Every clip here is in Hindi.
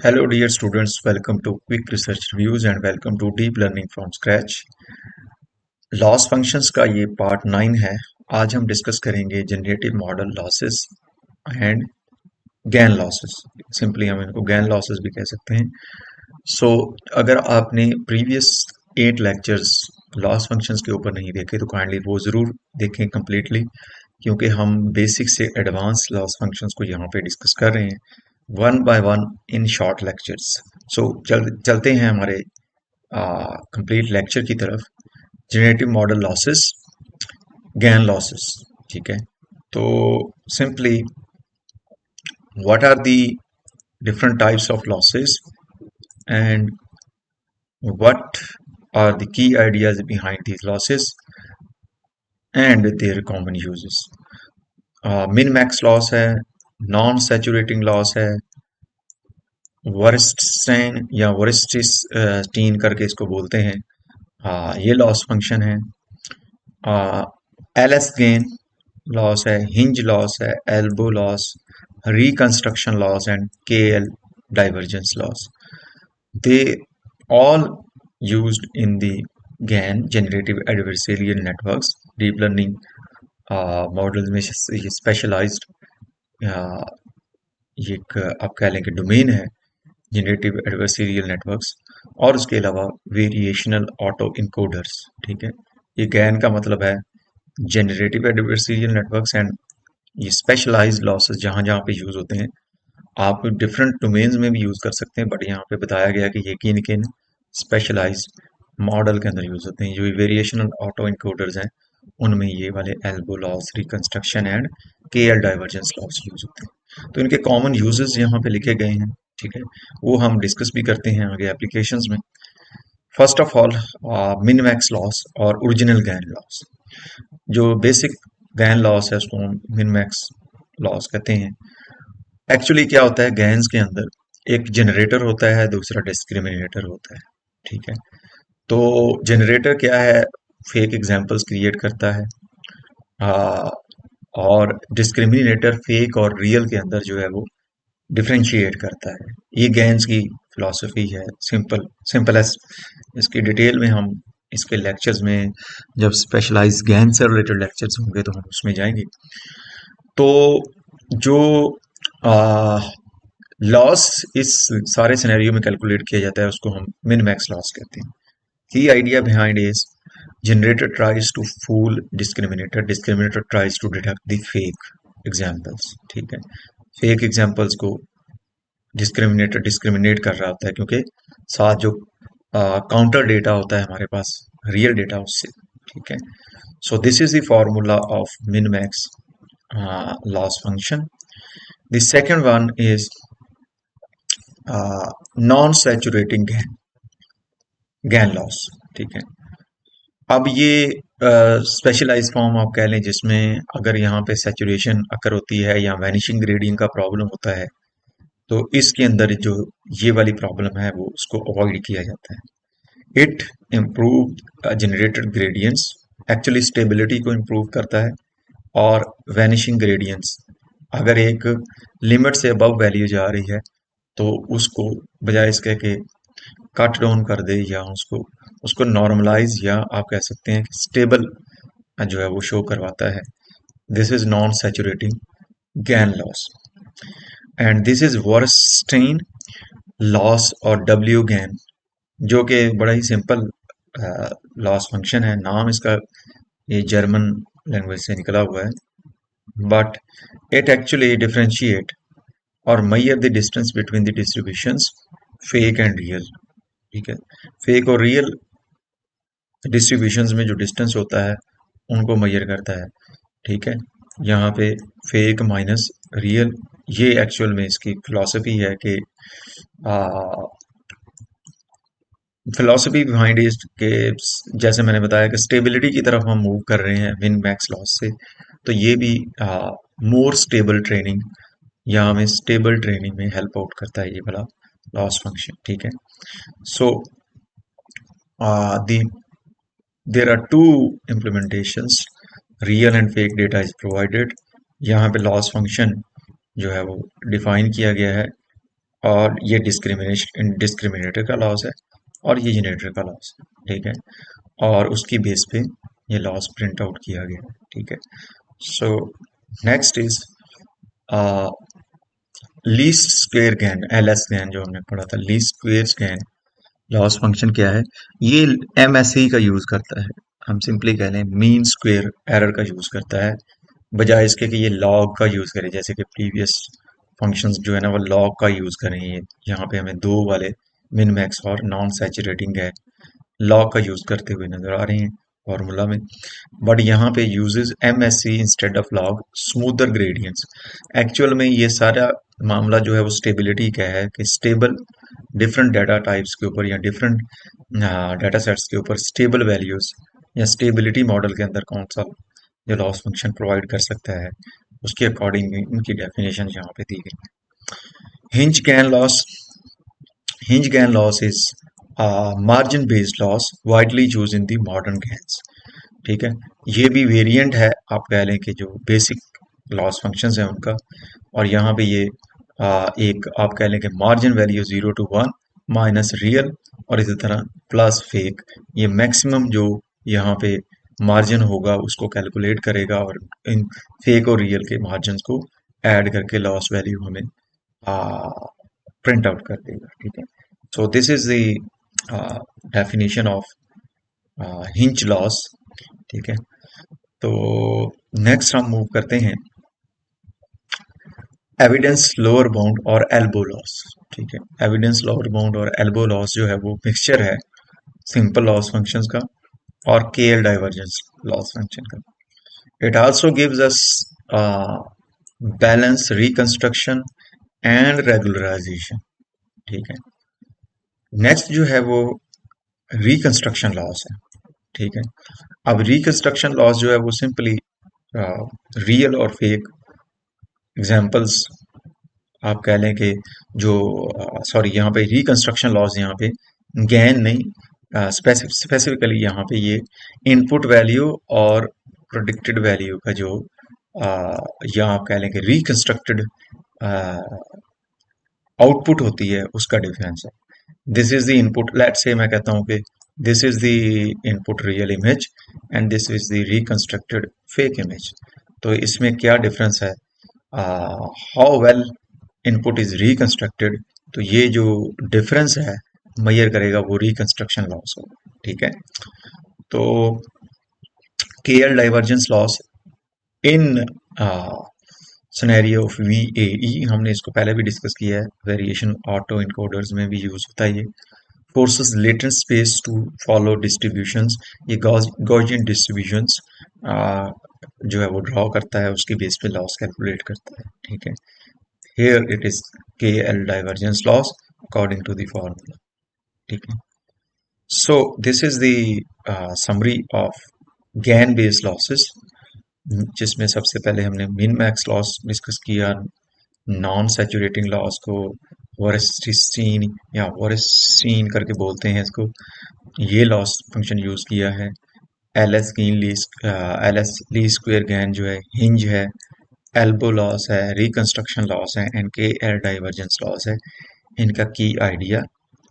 Hello dear students, welcome to Quick Research Reviews and welcome to Deep Learning from Scratch. Loss functions का ये पार्ट 9 है। आज हम डिस्कस करेंगे generative model losses and GAN losses. Simply हम इनको गैन लॉसेस भी कह सकते हैं। अगर आपने प्रीवियस 8 लेक्चर्स लॉस फंक्शंस के ऊपर नहीं देखे तो काइंडली वो ज़रूर देखें कम्प्लीटली, क्योंकि हम बेसिक से एडवांस लॉस फंक्शंस को यहाँ पे डिस्कस कर रहे हैं one by one in short lectures. चलते हैं हमारे कंप्लीट लेक्चर की तरफ। Generative model losses, GAN losses, ठीक है। तो simply what are the different types of losses and what are the key ideas behind these losses and their common uses. min max loss है, नॉन सैचुरेटिंग लॉस है, वर्स्टस्टाइन या वर्स्टिस्टीन करके इसको बोलते हैं। ये लॉस फंक्शन है। एल एस गेन लॉस है, हिंज लॉस है, elbow loss, reconstruction loss and K L divergence loss. They all used in the GAN generative adversarial networks deep learning models में स्पेशलाइज्ड ये एक आप कह लें कि डोमेन है जनरेटिव एडवर्सरियल नेटवर्क्स, और उसके अलावा वेरिएशनल ऑटो इनकोडर्स। ठीक है, ये GAN का मतलब है जनरेटिव एडवर्सरियल नेटवर्क्स एंड ये स्पेशलाइज्ड लॉसेस जहाँ जहाँ पे यूज होते हैं। आप डिफरेंट डोमेन्स में भी यूज़ कर सकते हैं, बट यहाँ पे बताया गया कि ये किन स्पेशलाइज्ड मॉडल के अंदर यूज़ होते हैं। जो वेरिएशनल ऑटो इनकोडर्स हैं उनमें ये वाले elbow loss, reconstruction and K L divergence loss use होते हैं। तो इनके कॉमन यूजेस यहाँ पे लिखे गए हैं, ठीक है, वो हम डिस्कस भी करते हैं आगे एप्लीकेशंस में। फर्स्ट ऑफ ऑल मिन मैक्स लॉस और ओरिजिनल गैन लॉस। जो बेसिक गैन लॉस है उसको हम मिन मैक्स लॉस कहते हैं। एक्चुअली क्या होता है, गैन्स के अंदर एक जनरेटर होता है, दूसरा डिस्क्रिमिनेटर होता है। ठीक है, तो जनरेटर क्या है, फेक एग्जांपल्स क्रिएट करता है, आ, और डिस्क्रिमिनेटर फेक और रियल के अंदर जो है वो डिफ्रेंशिएट करता है। ये गैन्स की फिलॉसफी है, सिंपल एस। इसकी डिटेल में हम इसके लेक्चर्स में, जब स्पेशलाइज गैन से रिलेटेड लेक्चर्स होंगे तो हम उसमें जाएंगे। तो जो लॉस इस सारे सिनेरियो में कैलकुलेट किया जाता है उसको हम मिन मैक्स लॉस कहते हैं। Key idea behind is generator tries to fool discriminator, discriminator tries to detect the fake examples. ठीक है, फेक एग्जांपल्स को डिस्क्रिमिनेटर डिस्क्रिमिनेट कर रहा होता है, क्योंकि साथ जो काउंटर डेटा होता है हमारे पास, रियल डेटा उससे। ठीक है, so this is the formula of min max loss function. The second one is non-saturating GAN loss. ठीक है, अब ये स्पेशलाइज फॉर्म आप कह लें जिसमें अगर यहाँ पे सैचुरेशन अकर होती है या वैनिशिंग ग्रेडियंट का प्रॉब्लम होता है, तो इसके अंदर जो ये वाली प्रॉब्लम है वो उसको अवॉइड किया जाता है। It improve generated gradients, actually stability को इम्प्रूव करता है, और वैनिशिंग ग्रेडियंट्स अगर एक लिमिट से अबव वैल्यू जा रही है तो उसको बजाय इसके कि कट डाउन कर दे या उसको नॉर्मलाइज, या आप कह सकते हैं कि स्टेबल जो है वो शो करवाता है। This is non saturating GAN loss. And this is Wasserstein loss और डब्ल्यू गैन, जो कि बड़ा ही सिंपल लॉस फंक्शन है। नाम इसका ये जर्मन लैंग्वेज से निकला हुआ है, but it actually differentiate और measure the distance between the distributions fake and real। ठीक है, फेक और रियल डिस्ट्रीब्यूशंस में जो डिस्टेंस होता है उनको मेजर करता है। ठीक है, यहाँ पे फेक माइनस रियल, ये एक्चुअल में इसकी फिलॉसफी है कि फिलॉसफी बिहाइंड इज के जैसे मैंने बताया कि स्टेबिलिटी की तरफ हम मूव कर रहे हैं विन मैक्स लॉस से, तो ये भी मोर स्टेबल ट्रेनिंग या हमें स्टेबल ट्रेनिंग में हेल्प आउट करता है ये वाला लॉस फंक्शन। ठीक है, so the there are two implementations, real and fake data is provided. यहाँ पे लॉस फंक्शन जो है वो डिफाइन किया गया है, और ये डिस्क्रिमिनेटर का लॉस है और ये जनरेटर का लॉस है, ठीक है। और उसकी बेस पे ये लॉस प्रिंट आउट किया गया है, ठीक है। So next is least square gain, LS gain जो हमने पढ़ा था, least square gain loss function क्या है? ये एमएसई का यूज करता है। हम सिंपली कह लें मीन स्क्वेयर एरर का यूज करता है, बजाय इसके कि ये लॉग का यूज करे, जैसे कि प्रीवियस फंक्शंस जो है ना वो लॉग का यूज करें। ये यहाँ पे हमें दो वाले मिन मैक्स और नॉन सैचुरेटिंग है लॉग का यूज करते हुए नजर आ रहे हैं फॉर्मूला में। बट यहाँ पे uses MSc instead of log smoother gradients. Actual में ये सारा मामला जो है वो स्टेबिलिटी का है कि स्टेबल डिफरेंट डाटा टाइप्स के ऊपर या डिफरेंट डाटा सेट्स के ऊपर स्टेबल वैल्यूज या स्टेबिलिटी मॉडल के अंदर कौन सा जो लॉस फंक्शन प्रोवाइड कर सकता है, उसके अकॉर्डिंग इनकी डेफिनेशन यहाँ पे दी गई है। Hinge GAN loss, hinge GAN loss is margin based loss widely used in the modern GANs, ठीक है। ये भी वेरिएंट है, आप कह लें कि जो बेसिक लॉस फंक्शंस हैं उनका। और यहाँ पे ये एक आप कह लें कि margin value 0 to 1 minus real और इसी तरह प्लस फेक, ये मैक्सिमम जो यहाँ पे मार्जिन होगा उसको कैलकुलेट करेगा और इन फेक और रियल के मार्जिन को ऐड करके लॉस वैल्यू हमें प्रिंट आउट कर देगा, ठीक है। So this is the definition of hinge loss, ठीक है। तो नेक्स्ट हम मूव करते हैं एविडेंस लोअर बाउंड और एल्बो लॉस, ठीक है। एविडेंस लोअर बाउंड और एल्बो लॉस जो है वो मिक्सचर है सिंपल लॉस फंक्शंस का और K L divergence loss function का। It also gives us balance reconstruction and regularization, ठीक है। नेक्स्ट जो है वो रिकंस्ट्रक्शन लॉस है, ठीक है। अब रिकंस्ट्रक्शन लॉस जो है वो सिंपली रियल और फेक एग्जांपल्स आप कह लें कि जो सॉरी यहाँ पे रिकंस्ट्रक्शन लॉस, यहाँ पे गैन नहीं, स्पेसिफिकली यहाँ पे ये इनपुट वैल्यू और प्रोडिक्टेड वैल्यू का जो या आप कह लें कि रिकंस्ट्रक्टेड आउटपुट होती है उसका डिफरेंस है। This is the input, let's say मैं कहता हूँ कि this is the input real image and this is the reconstructed fake image. तो इसमें क्या डिफरेंस है, how well input is reconstructed, तो ये जो डिफरेंस है मेजर करेगा वो रिकंस्ट्रक्शन लॉस होगा, ठीक है। तो के L divergence loss in scenario of VAE, हमने इसको पहले भी डिस्कस किया है, वेरिएशन ऑटो इनकोडर्स में भी यूज होता है ये। Forces latent space to follow distributions, ये गॉसियन डिस्ट्रीब्यूशंस जो है वो ड्रॉ करता है, उसके बेस पे लॉस कैलकुलेट करता है, ठीक है। Here it is K L divergence loss according to the formula, ठीक है। So this is the summary of GAN based losses, जिसमें सबसे पहले हमने मिन मैक्स लॉस डिस्कस किया, नॉन सैचुरेटिंग लॉस को वोरेस्टीन या वोरेस्टीन करके बोलते हैं इसको, ये लॉस फंक्शन यूज किया है। एलएस गेन एलएस ली स्क्वेयर गेन जो है हिंज है, एल्बो लॉस है, रिकंस्ट्रक्शन लॉस है and K L divergence loss है। इनका की आइडिया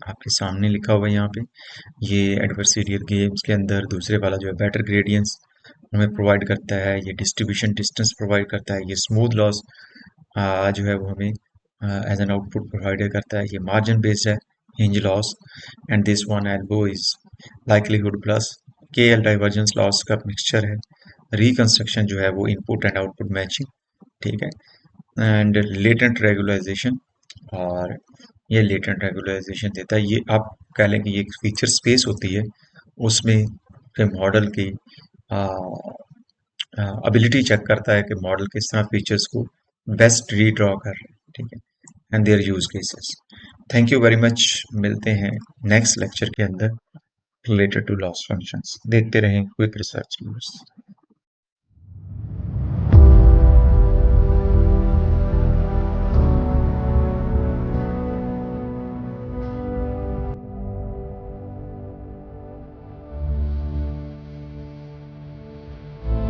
आपके सामने लिखा हुआ है यहाँ पे। ये एडवर्सरियल गेम्स के अंदर दूसरे वाला जो है बेटर ग्रेडियंट्स हमें प्रोवाइड करता है, ये डिस्ट्रीब्यूशन डिस्टेंस प्रोवाइड करता है, ये स्मूथ लॉस जो है वो हमें एज एन आउटपुट प्रोवाइड करता है, ये मार्जिन बेस्ड है hinge loss and this one elbow is likelihood plus के एल डाइवर्जेंस लॉस का मिक्सचर है। रिकंस्ट्रक्शन जो है वो इनपुट एंड आउटपुट मैचिंग, ठीक है। एंड लेटेंट रेगुलराइजेशन, और ये लेटेंट रेगुलराइजेशन देता है, ये आप कह लें कि ये एक फीचर स्पेस होती है, उसमें के मॉडल की एबिलिटी चेक करता है कि मॉडल किस तरह फीचर्स को बेस्ट रीड्रॉ कर रहे हैं, ठीक है, and their use cases. Thank you very much, मिलते हैं नेक्स्ट लेक्चर के अंदर रिलेटेड टू लॉस फंक्शंस। देखते रहें क्विक रिसर्च।